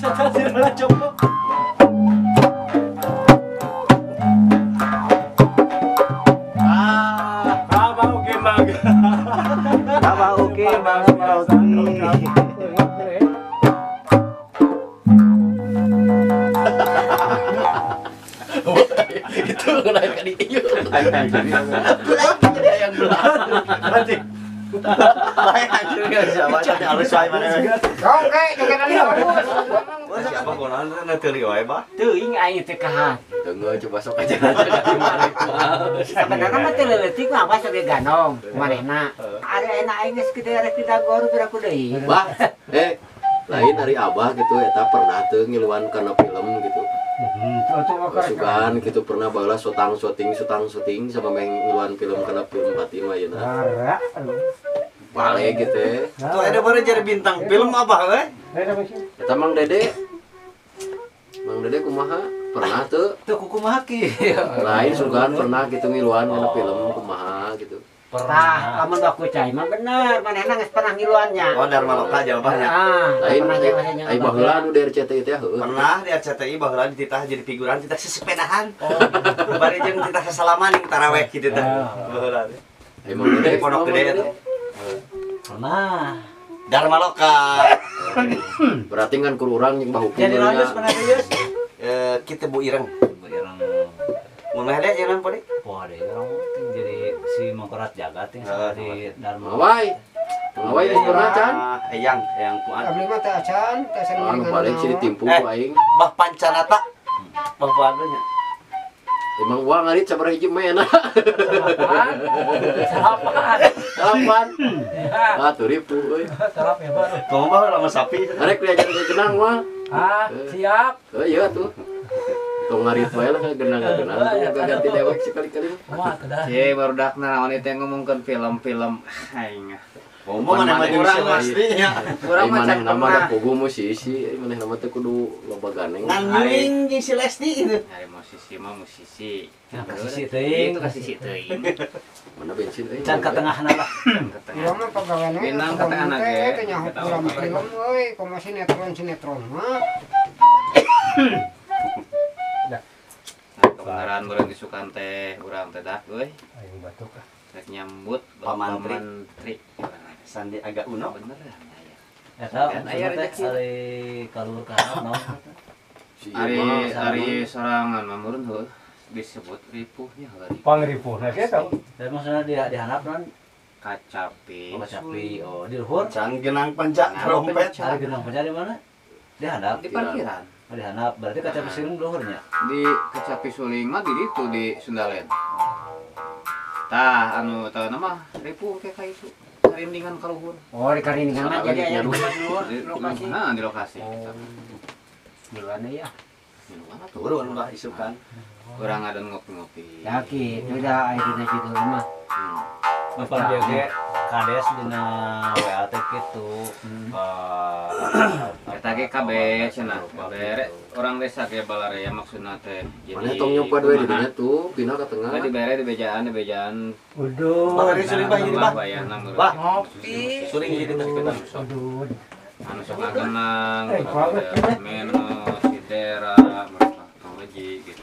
Sirana coba. Oke mag. Oke. Itu naik kali iyo. Yang belah. Nanti. Baik anjir enggak bisa baca halus wae mana. Oke, jangan kali Siapa gonan teu lieu wae, Bah? teuing aing teh kahat. Tunggu coba sok aja gimana Sebenarnya mah teu leutik mah pas ge ganong kumarehna. Ari enak aing geus gede rek ditagor biraku deui. Bah, lain hari abah gitu eta pernah tuh ngiluan karena film gitu. Sugan gitu pernah balas syuting sama main ngiluan film karena film Fatima ya nah. Balik gitu ya. Tuh ada baru jadi bintang film apa we? Eta Mang Dede. Mang Dede kumaha? Pernah tuh. Tuh kumaha ki. Lain sugan pernah gitu ngiluan karena film kumaha gitu. Tah, lamun aku cai mah bener, manehna geus pernah ngiluannya. Oh, Dharma Loka jawabannya. Lain ai baheula nu dari RCTI teh heueuh. Pernah di RCTI baheula dititah jadi figuran titah sesepedahan. Bari jeung titah sasalaman ning taraweh kitu teh. Baheula. Ai Mang Dede Pondok gede eta. Pernah. Dharma Loka. Berarti kan ku urang jeung bahukeun. Jadi lanjut pernah serius. Kita Bu Ireng. Ireng. Mun mah ada jalan pade. Wah, deh orang jadi si Mangkurat Jagat yang di Dharma. Ngawai. Ngawai geus pernah can? Yang kuat. Abdi mah teh acan, teh Anu paling sih ditimpu ku aing. Bah Pancanata. Bah Padunya. Emang uang ngarit sabar hiji mena. Salapan. Ah, 3.000 euy. Sarap ya baru. Kamu mah lama sapi. Arek diajar ke genang mah. Siap. Oh iya tuh. Tong ngarit wae lah genang ganti dewek sekali-kali. Wah, kedah. Ye barudak naon teh ngomongkeun film-film aing. Ngomong mana mah jeung aslinya. Urang mah nama ada pogo musisi, maneh nama teh kudu loba ganeng. Nganjuing jeung si Lesti itu. Hari musisi mah musisi. Kasih teuing. Itu kasih teuing. Mana bensin euy? Can ka tengahna lah. Iya mah pagaweanna. Bintang kata anak ge. Teh nyaho film film euy, komo sinetron mah. Kebenaran urang disukan teh urang teh dah euy. Aing batuk ah. Rek nyambut Paman Menteri. Sandi agak uno. Bener ya. Eta Kan aya rezeki. ari kalur ka naon. Si Ari sorangan mamurun heuh disebut ripuhnya hari. Pangripuhna ge tau. Dan maksudna dia dihanap non Kacapi. Capi. Oh, di luhur. Can genang panca trompet. Ari genang pencari mana? Dihandap. Di parkiran. Dihandap berarti kaca pesiring luhurnya. Di Kacapi Suling mah di ditu di Sundalen. Tah anu teu nama ripuh ke ka itu. Karindingan ka luhur. Oh, di karindingan mah jadi aya di Lokasi. Nah, di lokasi. Bulan ya. Turun lah isukan. Urang ngadan ngopi-ngopi. Yakin, udah air dina situ mah. Bapak dia ge kades dina WA teh kitu. Eta ge kabeh cenah. Bere urang desa ge balarea maksudna teh. Mana tong nyopad we di dinya tuh, pindah ke tengah. Di bere di bejaan. Uduh. Bari suling bah jadi bah. Bah, ngopi. Suling jadi kita. Uduh. Anu sok ngagenang, Meno, Sidera, Pangaji gitu.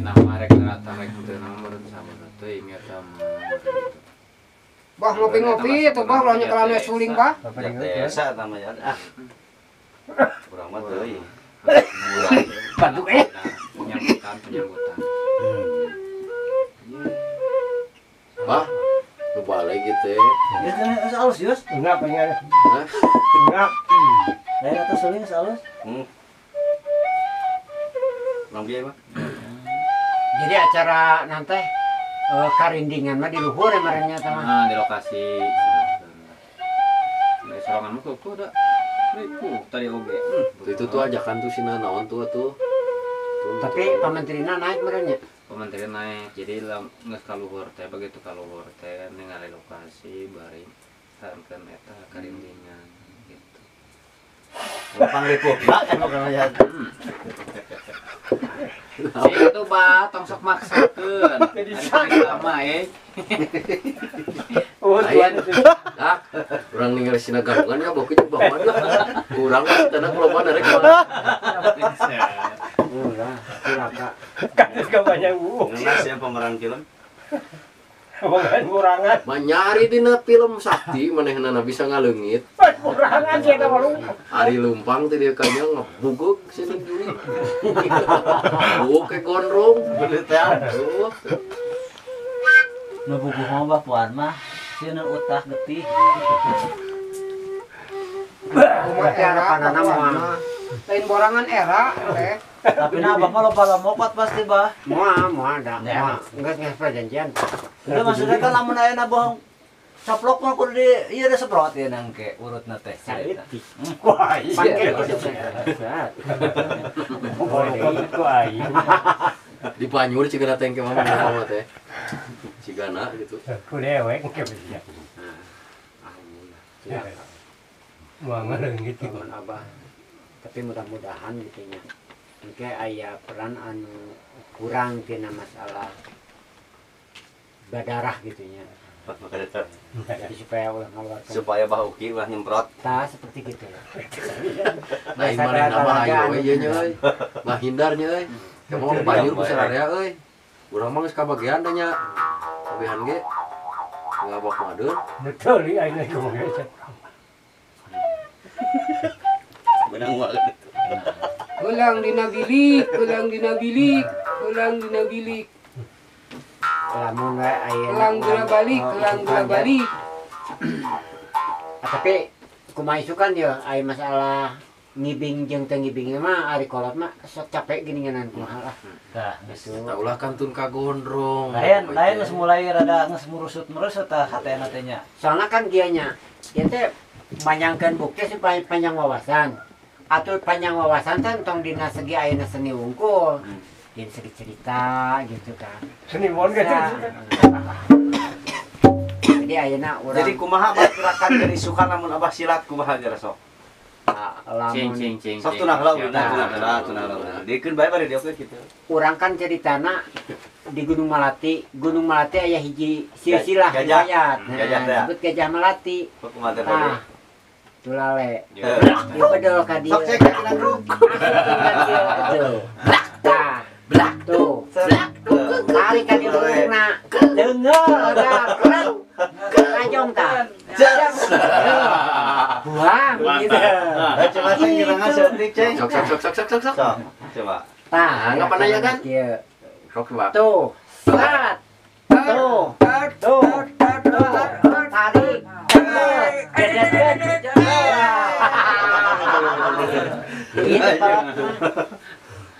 Nah, marek rata rek teu namun sama teh ingat Bah ngopi-ngopi tuh bah ulahnya kelana suling bah. Desa namanya. Kurang mah teuing. Bantu penyambutan. Bah, lu balik gitu ya. Ya kan halus Yus. Enggak pengen. Hah? Enggak. Daerah atas suling halus. Mang biaya mah. Jadi acara nanti karindingan mah di luhur ya marahnya teman. Nah, di lokasi. Dari sorangan mah tuh ada ribu tadi oge. Itu tuh ajakan tuh sina naon tuh. Tapi pamenterina naik marahnya. Pementeri naik, jadi nggak kaluhur teh begitu kaluhur teh ningali lokasi bari sarankeun eta karindingan gitu. Gampang ripuh. Kan bukan aja. Si itu bah tong sok maksakeun. Jadi sama Lain. Ah, urang ningali sina gabungan ya bokeuh jeung bawa mana. Urang mah teu loba derek mah. Ulah, cilaka. Kades ka banyak bu. Ngenas ya pemeran film. Bukan kurangan. Manyari dina film sakti manehna bisa ngaleungit. Kurangan sih eta malu. Ari Lumpang teh dia kanya ngebuguk sini juri. Oke gondrong. Bener teh. Nubuguh mah bapuan mah sieun utah getih. Umat era panana mah. Lain borangan era teh. Tapi nah abah mah loba lamokot pasti bah. Moal ada. Enggak perjanjian. Udah maksudnya kan lamun aya na bohong caplok mah kudu di ieu da seprot ya nang ke urutna teh. Saeutik. Wah, iya. Pangkel Itu ai. Di Banyur cigana teh ke mama teh. Cigana gitu. Ku dewek ke bisa. Mau ngereungit gitu. Teman abah. Tapi mudah-mudahan gitu nya. Engke aya peran anu kurang tina masalah berdarah gitu nya. Jadi supaya ulah ngaluarkan Supaya bahuki ulah nyemprot. tas seperti gitu. Lain manehna mah ayo we ieu nya euy. Mahindar nya euy. Kamu Banyur ku sararea euy. Urang mah geus kabagean da nya. Kabehan ge. Ngabak madeun. Betul li aing lagi ngomong aja. Benang wae. Ulang dina bilik, ulang dina bilik, ulang dina bilik. Lamun we aya Ulang dina balik, ulang dina balik. Tapi kumaha isukan ya aya masalah ngibing jeung teu ngibing mah ari kolot mah sok capek geuninganan kumaha lah. Tah, Gitu. Tah ulah kantun kagondrong. lain geus mulai rada geus murusut-murusut tah hatena teh nya. Soalnya kan dia nya, dia teh manyangkeun bukti supaya panjang wawasan. Atuh panjang wawasan teh tong dina segi ayeuna seni wungkul. Dina segi cerita gitu kan. Seniman gitu. Jadi ayeuna urang Jadi kumaha bah gerakan dari sukan lamun abah silat kumaha gara sok. Cing lamun cing cing. Sok tunah heula tunah heula. Dikeun bae bari dieukeun kitu. urang kan ceritana di Gunung Melati. Gunung Melati aya hiji silsilah Gajah. riwayat. Gajah teh. Disebut Gajah Melati. Kumaha teh Nah, tulale. Ya. Ieu bedol ka dieu. Sok cek ka dulu. Tuh. Tah. Tuh. Tarik ka dieu urangna. Deungeur da kreng. Kajong tah. Buang gitu. Coba cek ngirangan seuntik cek. Sok. Sok. Coba. Tah, Ngapain aja kan? Kieu. Sok coba. Tuh. Salat. Tuh. Tuh. Tarik.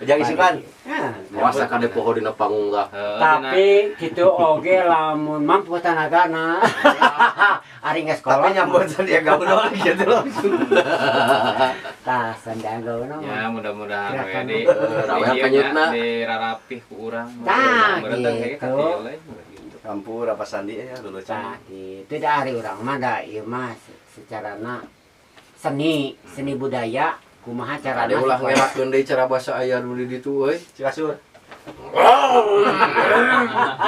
Jangan isukan. Masa kade poho dina panggung lah. Tapi gitu oge lamun mampu tanagana. Ari geus Tapi kolot nyambut Sandiaga Uno gitu loh. tah Sandiaga Uno. Ya mudah-mudahan we di rawe kanyutna. di rarapih ku urang. Tah, Berenang gitu. Kampur apa Sandi ya dulu Tah can. gitu da ari urang mah da ieu mah secarana seni budaya kumaha carana Kade ulah supaya- ngerakeun deui cara basa aya nu di ditu euy. Cikasur.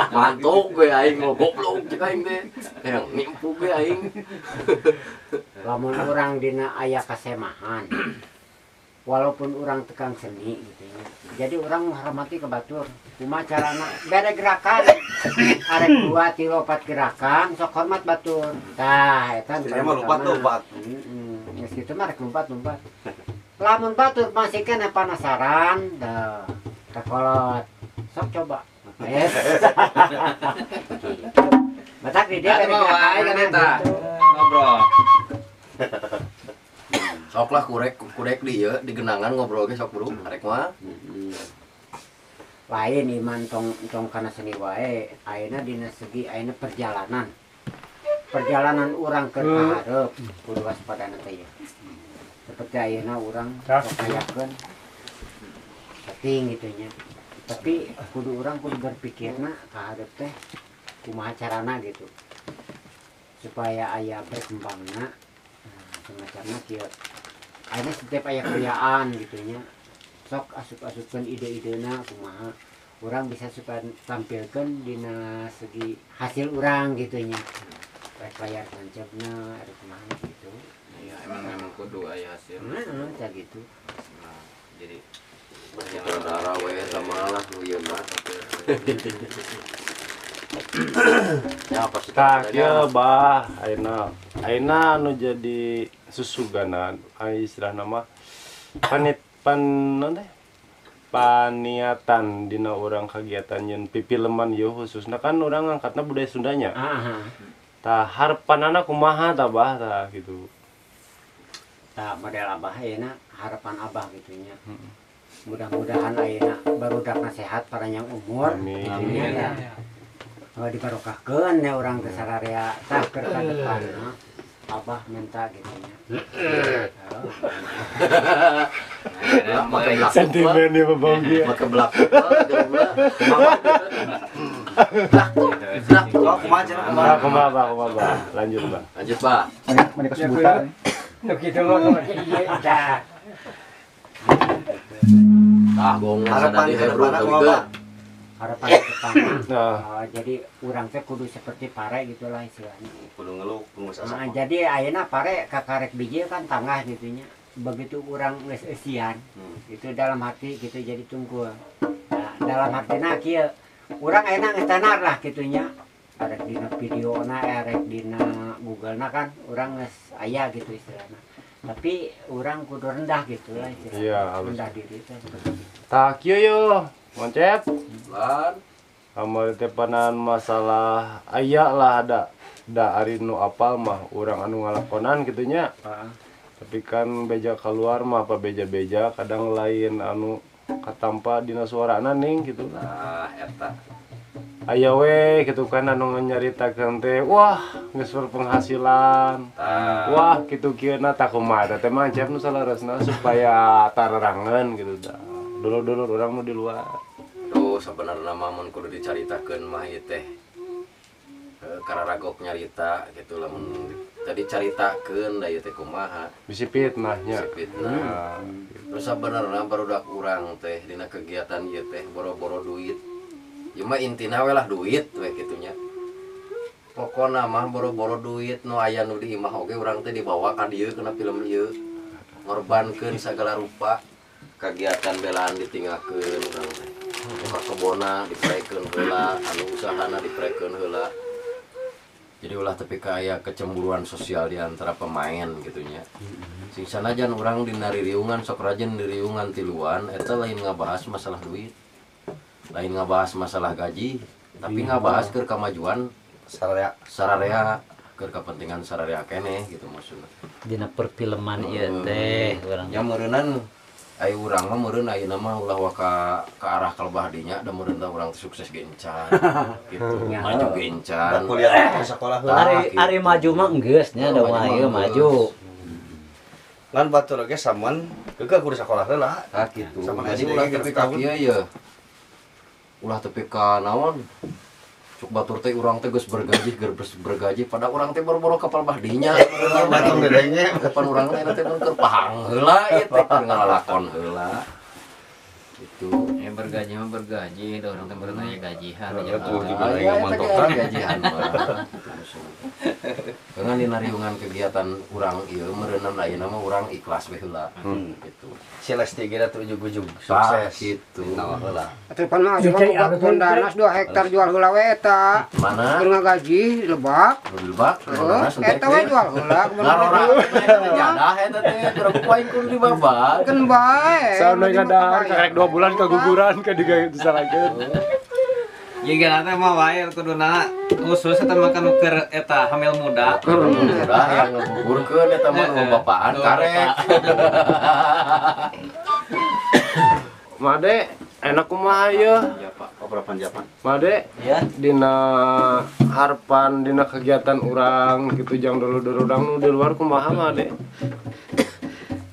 Mantuk gue aing mau goblok cek aing teh. Yang nimpu gue aing. lamun urang dina aya kasemahan walaupun urang tekang seni gitu ya jadi urang menghormati ke batur kumaha carana bere gerakan arek 2 3 4 gerakan sok hormat batur tah eta Jadi mah lompat. geus kitu mah rek lompat lamun batur masih kena penasaran dah kakolot sok coba yes batak di dia bere gerakan kan eta. gitu. Ngobrol. Sok lah kurek di ieu di genangan ngobrol ge sok bro. Arek mah. Lain iman tong kana seni wae ayeuna dina segi ayeuna perjalanan urang ke hareup kudu waspadana teh ya seperti ayeuna urang kayakeun penting gitu nya tapi kudu urang kudu berpikirna ka hareup teh kumaha carana gitu supaya aya berkembangna semacamna kieu ayeuna setiap aya kuliahan gitu nya sok asup-asupkeun ide-idena kumaha urang bisa suka tampilkeun dina segi hasil urang gitu nya bayar pancapna ada kemana gitu. Iya, emang kudu aya hasil. Cak gitu. Nah, jadi Saudara we eta malah nu ieu mah. Ya pasti Tak ya bah aina anu jadi susuganan istilahna mah paniatan dina orang kegiatan yang pipilman yo khususnya kan orang angkatna budaya Sundanya. Tah harapanana kumaha tah bah tah gitu. Tah model abah ayeuna harapan abah gitunya. Mudah-mudahan ayeuna barudakna sehat paranyang umur. Amin. Ya. Dibarokahkeun ya urang teh sararea tah keur ka depanna. Abah minta gitunya. Sentimen ya Bang dia. Make belakang Oh, kumaha Kumaha. Lanjut, Bah. lanjut Pak. Menikah sebutan. Nuk kitu mah iya dah. Tah gong Harapan sadari ke hebron depan teu apa? Harapan ke depan. Nah. Jadi urang teh kudu seperti pare gitulah istilahnya. Kudu ngeluh, kudu Nah, sasama. jadi ayeuna pare kakarek biji kan tangah gitunya. Begitu urang geus eusian, itu dalam hati gitu jadi tunggul. Nah, dalam hatina kieu urang ayeuna geus tenar lah gitunya. Arek dina videona, arek dina Google-na kan urang geus aya gitu istilahnya. Tapi urang kudu rendah gitu lah istilahnya. Iya, halus. Rendah diri teh seperti itu. Tak yo. Moncep. Lan Amal tepanan masalah aya lah da ari nu apal mah urang anu ngalakonan gitunya. Tapi kan beja keluar mah apa beja-beja kadang lain anu katampa dina suarana ning gitu. nah eta Aya we gitu kan anu nyaritakeun teh wah geus berpenghasilan. Wah kitu kieuna tah kumaha teh mah Cep nu salaresna supaya tararangan gitu dah. Dulur-dulur urang nu di luar. Tuh sebenarnya mah mun kudu dicaritakeun mah ieu teh kararagok nyarita gitu lamun tadi caritakeun da ieu teh kumaha Bisi fitnahnya. fitnah. Terus sebenarnya barudak urang teh dina kegiatan ieu teh boro-boro duit. Ieu mah intina we lah duit we kitunya. Pokona mah boro-boro duit nu aya nu di imah oge urang teh dibawa ka dieu kana film ieu. Ngorbankeun sagala rupa kegiatan belaan ditinggalkeun urang teh. Ka kebona diprekeun heula, anu usahana diprekeun heula. Jadi ulah tapi kayak kecemburuan sosial di antara pemain gitunya. Sing sanajan urang dina ririungan sok rajin ririungan tiluan eta lain ngabahas masalah duit. Lain ngabahas masalah gaji, tapi ngabahas keur kamajuan sararea keur kepentingan sararea keneh gitu maksudna. Dina perfilman ieu teh urang. Nya meureunnan ai urang mah meureun ayeuna mah ulah ka arah kalebah dinya da meureun teh urang sukses gencan gitu. Maju gencan. Kuliah di sekolah heula. Ari maju mah geus nya da mah ieu maju. Ngan batur ge saman keukeuh kudu sekolah heula. Ah gitu. Sama Jadi SD ulah ge tepi tahun. ka kieu ye. Ulah tepi ka naon? Cuk batur teh urang teh geus bergaji pada urang teh boro-boro kapal bahdinya. Batur dedenya. Depan urang teh teh keur pahang heula ieu teh keur ngalalakon heula. Gitu. bergaji mah bergaji, da orang teh meureun aya gajihan aja. Betul juga Ah, yang ya, mantokan. gajian mah. Karena dina riungan kegiatan urang ieu meureunna ayeuna mah urang ikhlas we heula. Gitu. Si Lesti ge da ujug-ujug Sukses sukses. gitu. Nawa heula. Atuh pan mah coba Hondanas 2 hektar jual heula we eta. Mana? Keur ngagaji di Lebak. Mobil bak, Eta we jual heula. ngarora jadah eta teh keur poin kudu dibabak. Kan bae. Sauna ngadahar karek 2 bulan keguguran ke diga disalakeun. Ya gana teh mah wae kuduna khusus eta makan keur eta hamil muda. Udah yang ngegugurkeun eta mah nu bapaan karek. Made enak kumaha ieu? Ya Pak, opera panjapan. Made Ya. dina harapan dina kegiatan urang gitu jang dulu-dulu urang nu di luar kumaha Made?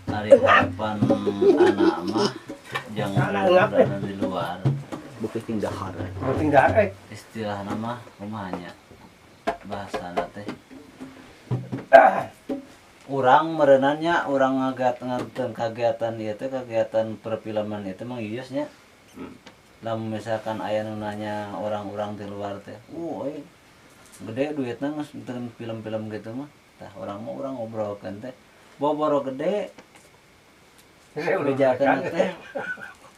Hari harapan anak mah jangan di luar. Bukti tingdahar. Oh tinggal Istilah nama rumahnya bahasa teh. Urang merenannya urang ngagat-ngaten kegiatan ieu teh kegiatan perfilman itu mah iusnya. Lamun misalkan aya nu nanya orang-orang di luar teh, euy gede duitnya nges nonton film-film gitu mah. Tah orang ngobrolkeun teh. Boboro gede. Bejakeun teh.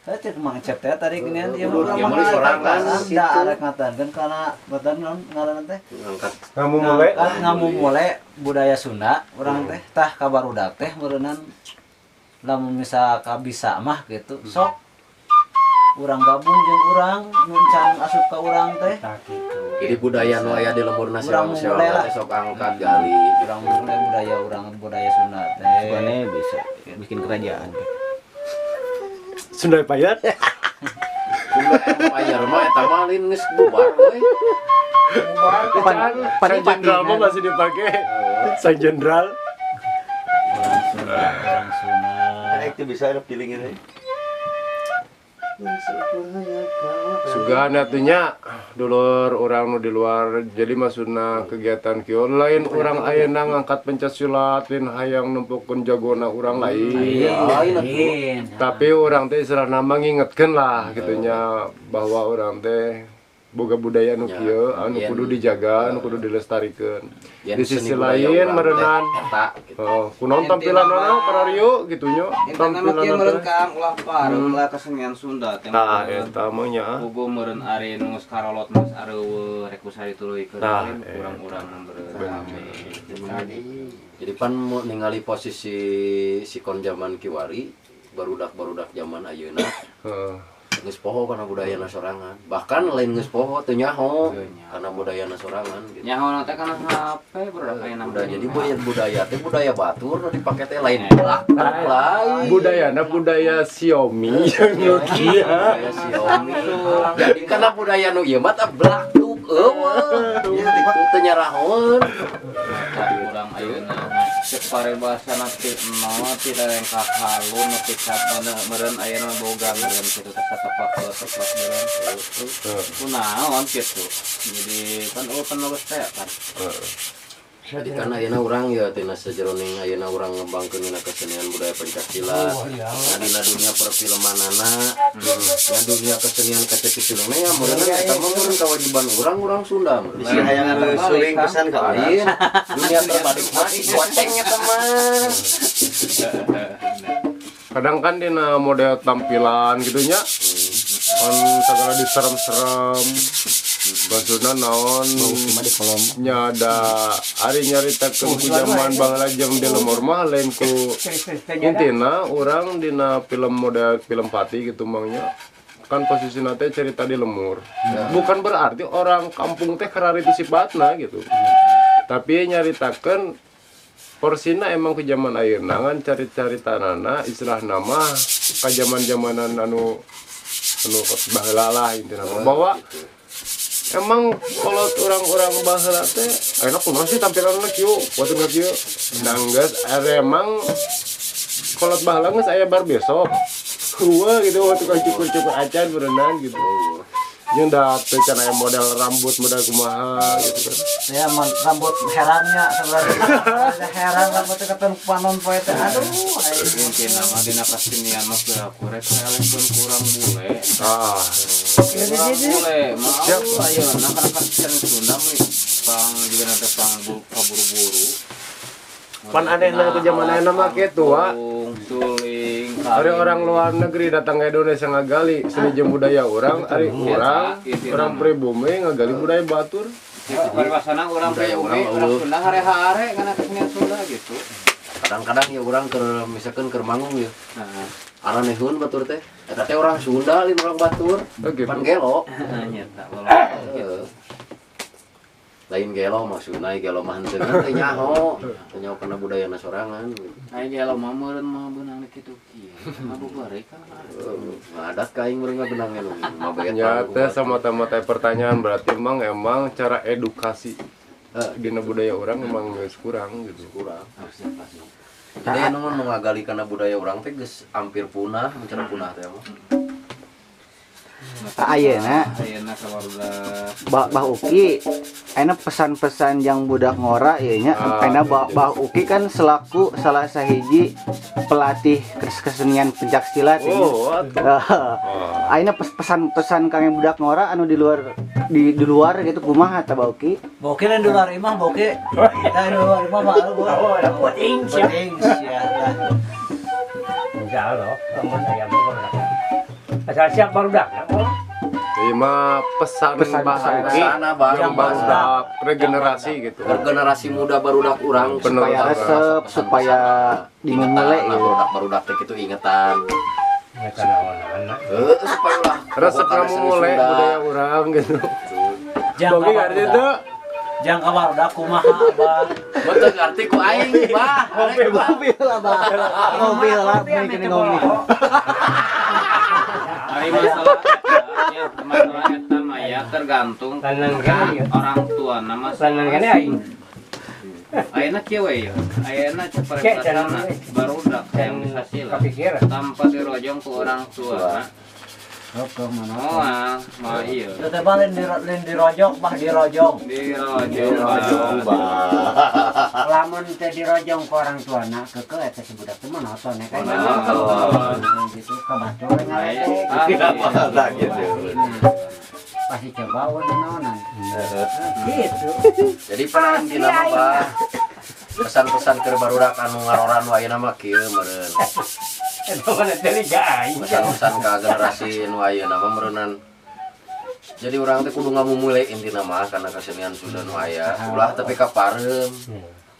Saya cek mangcet teh tadi ginian dia mah Dia mah sorangan da arek ngatankeun kana batan ngaranna teh. ngangkat Kamu mulai Ngamumule budaya Sunda urang teh tah kabarudak teh meureunnan lamun misa kabisa mah gitu sok urang gabung jeung urang nuncang asup ka urang teh. jadi budaya nu aya di lemburna Urang sewa mulai lah. sok angkat gali Urang mulai budaya Sunda teh. Sebenarnya bisa bikin kerajaan. Sunda Payat. Sunda Empire mah eta mah lain geus bubar we. Sang jenderal mah masih dipakai. Sang jenderal. Urang Sunda. Itu bisa ada feeling ini. Sugan atunya dulur orang nu di luar jadi maksudna kegiatan kieu lain urang ayeuna ngangkat pencak silat lain hayang nempukeun jagona urang lain. Tapi orang teh istilahna mah ngingetkeun lah gitunya bahwa orang teh boga budaya nu kieu anu kudu dijaga, anu kudu dilestarikeun. Di sisi lain merenang kunaon tampilanna karario gitunya. Tampilanna meureun Kang ulah pareng lah kesenian Sunda teh. Tah eta mah nya. Bogo meureun ari nu geus karolot geus areueuh rek usah dituluykeun urang-urang meureun. Jadi pan mau ningali posisi sikon zaman kiwari barudak-barudak zaman ayeuna geus poho kana budayana sorangan. Bahkan lain geus poho teu nyaho kana budayana sorangan gitu. Nyaho teh kana HP budak ayeuna. Jadi budaya teh budaya batur nu dipake teh lain lain. Budayana budaya Xiaomi yang Nokia. Budaya Xiaomi. Jadi kana budaya nu ieu mah teh blaktuk eueuh. Teu nyarahoun. Urang ayeuna cek parebasana ti yang kahalun nepi ka meureun ayeuna boga meureun kitu teh tepak meureun. Kunaon kitu. Jadi kan geus teh kan. Jadi kan ayeuna urang ya tina sajeroning ayeuna urang ngembangkeun dina kesenian budaya pencaksilat. Nah dina dunia perfilmanana, na dunia kesenian kaceuk filmna ya meureunna eta mah meureun kewajiban urang Sunda. Di sini hayangan suling pesan ka Lain dunia terbalik masih goceng eta mah. Kadang kan dina model tampilan gitunya kan segala diserem-serem maksudna naon nyada ari nyaritakeun ku zaman baheula jeung di lemur mah lain ku intina urang dina film model film pati gitu mangnya kan posisina teh cerita di lemur bukan berarti orang kampung teh karari itu sifatna gitu tapi nyaritakeun porsina emang ke zaman ayeuna ngan cari-caritanana istilah nama ka zaman-zamanan anu baheula lah intina bahwa emang kalau orang-orang baheula teh enak kumaha sih tampilanna kieu wateuna kieu nanggeus emang kolot baheula geus aya bar besok heueuh gitu waktu ka cukur-cukur acan berenang gitu jeung da teu can aya model rambut model kumaha gitu kan Ya rambut herannya sebenarnya heran rambut teh keton panon poe teh aduh Mungkin nama dina kesenian mah kurek elehkeun kurang bule. Kurang bule mah ayeuna kana kesenian Sunda mah pang juga nanti pang kaburu-buru. pan anehna ke zaman ayeuna mah kitu wa suling hari orang luar negeri datang ke Indonesia ngagali seni jeung budaya orang hari orang pribumi ngagali budaya batur paribasana urang pribumi urang Sunda hare-hare kana kesenian Sunda gitu. Kadang-kadang ya urang keur misalkeun keur manggung ya. Araneheun batur teh. Eta teh urang Sunda lain urang batur. Pan gelo. Nyata Lain gelo maksudna gelo mah henteu teh nyaho. Teu nyaho kana budayana sorangan. ai gelo mah meureun mah beunang kitu kieu. Ngabubarek kan. Ngadat ka aing meureun ngabeunang anu. ya teh sama-sama teh pertanyaan berarti emang cara edukasi dina budaya orang emang geus kurang gitu kurang. Jadi anu mah ngagali kana budaya urang teh geus hampir punah, mencara punah teh mah. ayeuna ayeuna kabarudak Bah Uki ayeuna pesan-pesan yang budak ngora ieu nya ayeuna Bah Uki kan selaku salah sahiji pelatih kesenian pencak silat ayeuna pesan-pesan kang budak ngora anu di luar gitu kumaha ta Bah Uki? Bah Uki lain di luar imah Bah Uki. Nah di luar imah mah penting ya. Enggak loh, kamu saya barudak. Asal siap barudak. Ieu mah pesan Bah Uki yang barudak regenerasi gitu. Generasi muda barudak urang Supaya resep, supaya dimulai barudak teh kitu ingetan. Ingetan anak-anak. Supaya lah Resep kamu mulai budaya urang gitu. Jangan Bogi ngerti itu. Jangan kabarudak kumaha Abah. Betul ngerti ku aing, Bah. mobil lah Bah. Mobil lah ini ngomong. Ari masalah ya masalah eta mah ya tergantung orang tua nama Sanangane aing. ayeuna kieu we ya ayeuna ceparesana barudak yang bisa sila Kepikiran. tanpa dirojong ku orang tua mah iya Teu teh lain dirojok bah dirojong. dirojong Lamun teh dirojong ke orang tuana keke eta si budak teh monoton ya kan. Gitu kabatur ngalek. Pasti coba naonan. Gitu. Jadi paling dina mah Bah pesan-pesan keur barudak anu ngaroran wae ayeuna mah kieu meureun. Eta mana teh aing. Pesan-pesan ka generasi nu ayeuna mah meureunnan. Jadi urang teh kudu ngamumule intina mah karena kesenian sudah nu aya. Ulah tapi kapareum.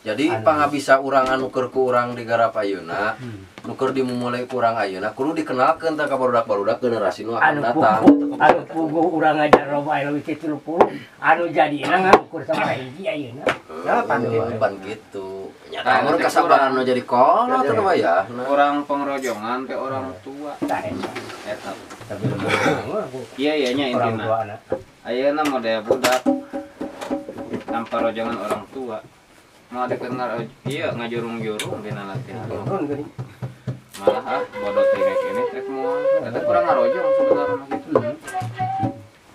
Jadi pangabisa urang anu keur ku urang digarap ayeuna, nu keur dimumulai ku urang ayeuna kudu dikenalkeun teh ka barudak-barudak generasi nu akan datang. Anu puguh urang ngajar loba leuwih ti 30. Anu jadina ngukur sama hiji ayeuna. Pan gitu. Nyata mun kasabaran nu jadi kolot teh mah ya. orang pengrojongan ke orang tua eta iya iya nya Orang intina tua anak. ayeuna model budak tanpa rojongan orang tua mau dikenal iya ngajurung-jurung dina latihan Turun geuning. malah bodoh tingek ini trek moal eta kurang ngarojong sebenarnya gitu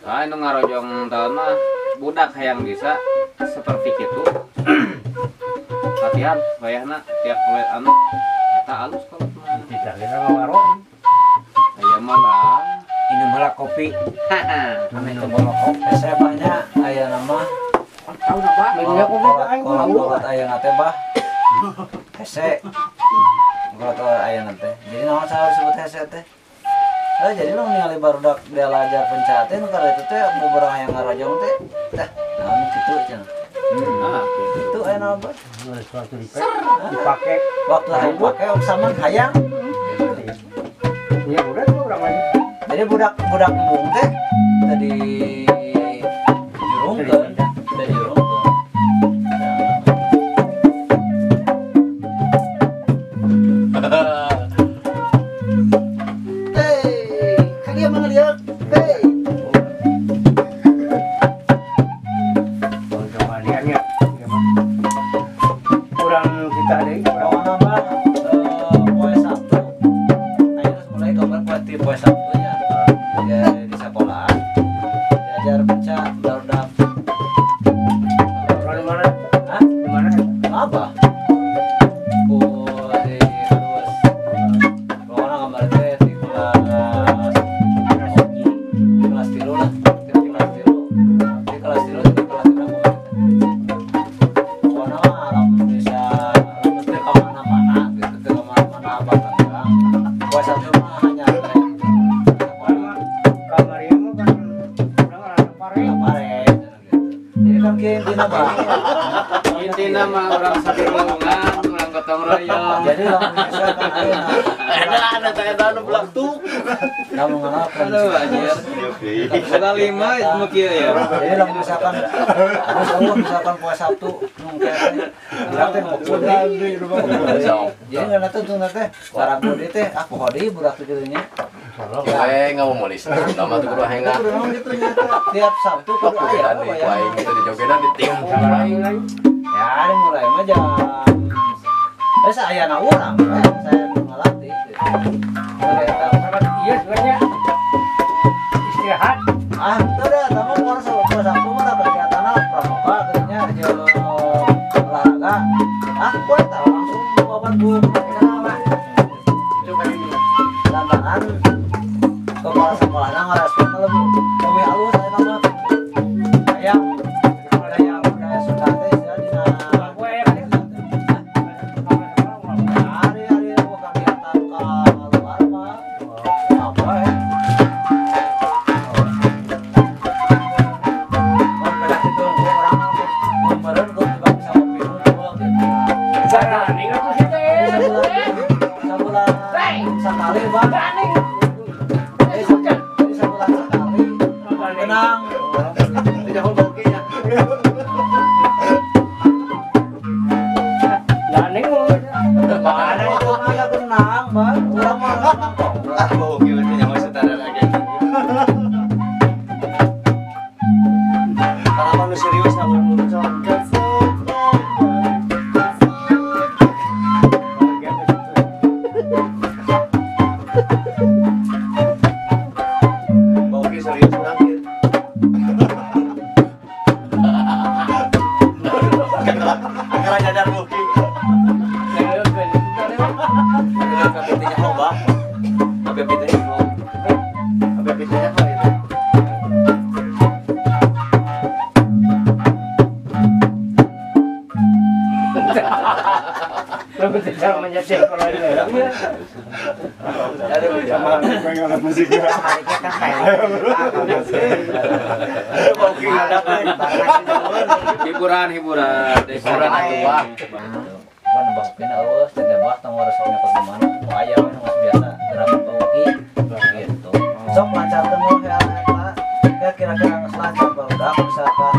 anu ngarojong tahun mah budak hayang bisa seperti itu latihan bayahna tiap mulai anu eta alus kalau mah Tidak kira ngawaron. aya mah bang Ini malah kopi. Ame teu bawa kopi saya banyak aya nama Tahu na Pak? Minyak kopi aing kolot aya teh bah. Hese. Kolot aya teh. Jadi naon salah disebut hese teh? Jadi lo ningali barudak dia lajar pencate nu karena itu teh beberapa yang ngarojong teh. Tah, naon kitu cenah. Itu aya naon bah? Suatu dipakai. Waktu hayang pake sama hayang. Ya udah tuh orang lagi. Jadi budak embung teh tadi jurungkeun, tadi jurungkeun. Hei, kalian mana lihat? Hei. Kembaliannya. Kurang kita ada Kawan nambah poe Sabtu. Ayo terus mulai gambar poe Sabtu ya. Ya di sekolah. Diajar baca barudak. di mana? Hah? Di mana? Apa? Oh, di harus. Kawan gambar teh di kelas tilu lah. Di kelas tilu. Di kelas tilu di kelas berapa? Kawan alam bisa mesti kemana-mana gitu, kemana-mana apa kan? Poe Sabtu mah hanya Kamarnya mah kan udah nggak pare. jadi kan kayak intina bah. intina mah orang sadirungan orang gotong royong Jadi lamun misalkan ayeuna Ada teh anu blaktuk. namun ngalapan. aduh anjir bukan 5 itu mah kieu ya Jadi lamun misalkan terus kalau misalkan poe Sabtu mungkin berarti mau jadi nggak tuh teh cara bodi teh aku hodi budak teh kieunya. Wae ngomong list. Lama tuh kudu Itu hengat. kudu naon gitu nya teh. Tiap Sabtu kudu aya Jogedan di wae gitu di jogedan di tim. Ya, ada mulai mah jam. Saya ayana urang, saya ngelatih. Iya sebenarnya istirahat kan kepala sekolahnya ngerespon lebih halus saya nama kayak budaya Sunda teh ya dina hari-hari bukan kegiatan ke luar mah apa ya pada itu orang kemarin gue juga bisa ngopi dulu gitu Sana ningat tuh sih teh. sebulan sekali bang sebulan sekali tenang Jangan baukinya. Gandeng mau. mana itu mah tenang bang orang mah tenang kok Ah, bauki berarti nyawa setara lagi. Kalau manusia serius nggak boleh muncul. Bauki serius nangkir. Karena nyadar bauki. Sampai pintunya loba. Sampai pintunya mau. Sampai pintunya mau itu. Lo bisa menyetir kalau ini. Bauki ada Hiburan hiburan atuh Bang. ban bangkeun eueus teh tebah tong resepnya ke mana aya we nu biasa gerakan bauki gitu sok lancarkeun we hal eta ya kira-kira geus lancar barudak misalkan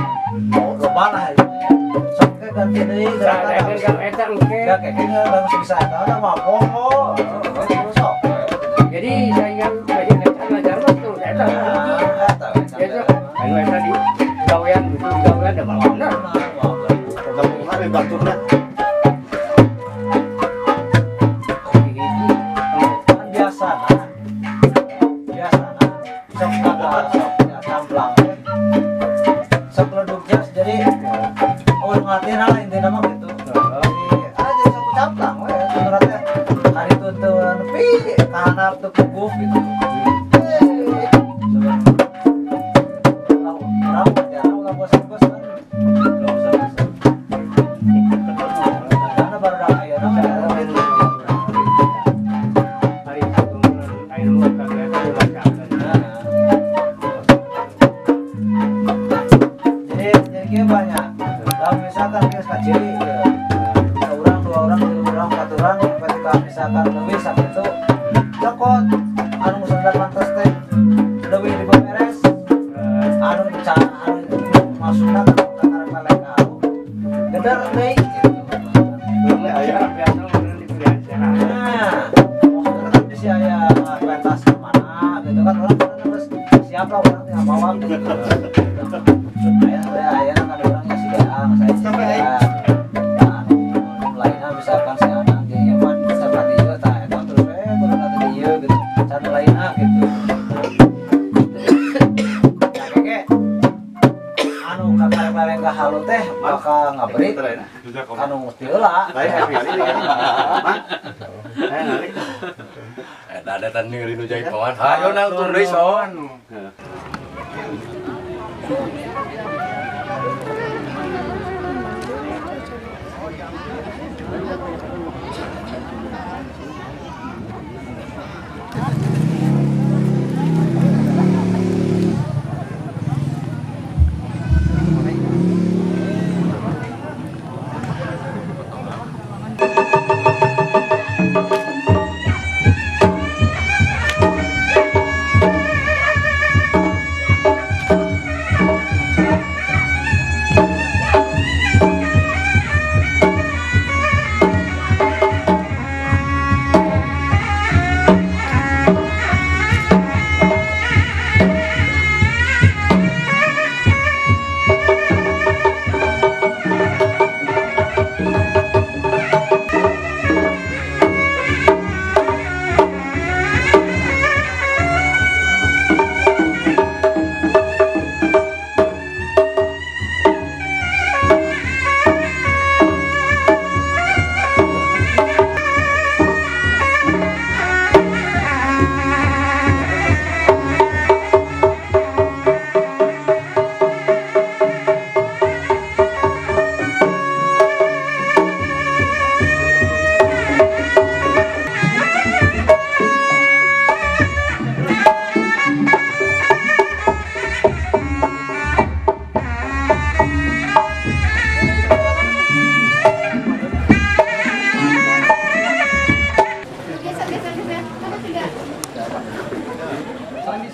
mau loba lah ya sok ke ganti deui gerakan ya kayak geus bisa eta mah poho sok Jadi saya belajar ngajar mah tuh eta. Itu anu eta di gawean gitu di gawean ada bener. gabungan dari baturna. biasa sok kata camplang sok leduk jas jadi orang ngertiin lah intinya mah gitu jadi aja sok camplang we sebenarnya hari tuntun pi kahanap tuh kuguh gitu jadi banyak kalau misalkan kita kecil seorang dua orang tiga orang empat orang ketika misalkan lebih sampai itu cokot anu musuh mantas teh lebih diberes anu maksudnya karena kalian tahu gedar deh gitu nah maksudnya kan bisa ya pentas kemana gitu kan orang harus siap lah orang tinggal bawa gitu saya kan orangnya si Gaang saya lainnya misalkan si Anang dia nyaman bisa berarti juga tak ada terus baru nanti dia gitu satu lainnya gitu ya kayak anu kakak-kakak gak halu teh bakal ngaberi anu mesti lah ada tanding di Nujai Pawan. Ayo nang tur deui son.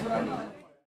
Surani.